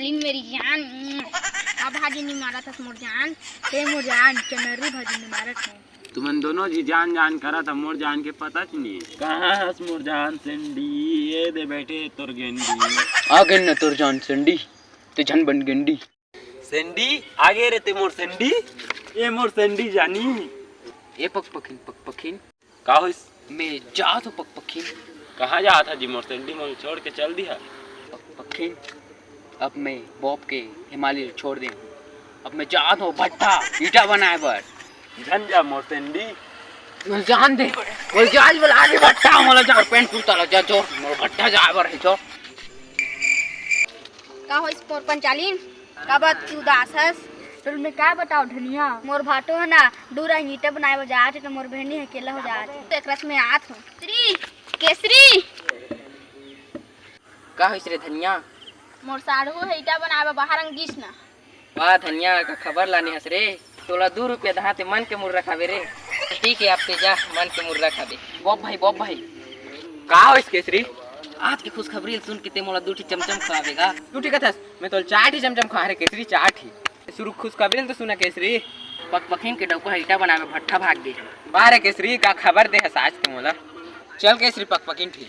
चालीन मेरी जान। अब भाजी नहीं मारा था मोर जान। हे मोर जान चनरी भाजी नहीं मारा था। तुमन दोनों जी जान जान करा था, मोर जान के पता नहीं कहाँ हस मोर जान सेंडी। ये दे बैठे तोर गेंडी आ गए न तोर जान सेंडी ते झन बन गेंडी। सेंडी आगे रहते मोर सेंडी। ये मोर सेंडी जानी। ए पक पखिन का होइस? मैं जा तो पक पखिन। कहाँ जा था जी मोर सेंडी? मोर छोड़ के चल दिया। पक पखिन अब मैं बॉब के हिमालय छोड़ दे। अब मैं जा तो भट्टा ईटा बनाए बर झन जा मोर सेंडी। जान दे वो जाज वाला आगे भट्टा मोला जा पेंट कुर्ता ला जा जो मोर भट्टा जा बर है जो। का होइस मोर पंचालीन? का बात तू उदास हस? तुल में का बताओ धनिया? मोर भाटो है ना दूरा ईटा बनाए बर जात है तो मोर बहनी अकेला हो जात है। एक रस में आत हूं। श्री केसरी का होइस रे धनिया? मोर साढ़ू है ईटा बनाए बर बाहर अंगीस ना। वाह धनिया का खबर लाने हस रे। तोला 2 रुपया दहाते मन के मुर्रा खावे रे। ठीक है आपके जा मन के मुर्रा खावे। बॉब भाई का होइस केसरी? आज की खुशखबरी सुन के ते मोला 2 चमचम खवावेगा। तू ठीक कथस मैं तो 4 चमचम खा रे केसरी 4 ही। शुरू खुशखबरी तो सुना केसरी। पक पखिन के डौका ईटा बनावे भट्ठा भाग गए। बारे केसरी का खबर दे हस आज के मोला। चल केसरी पक पखिन ठीक।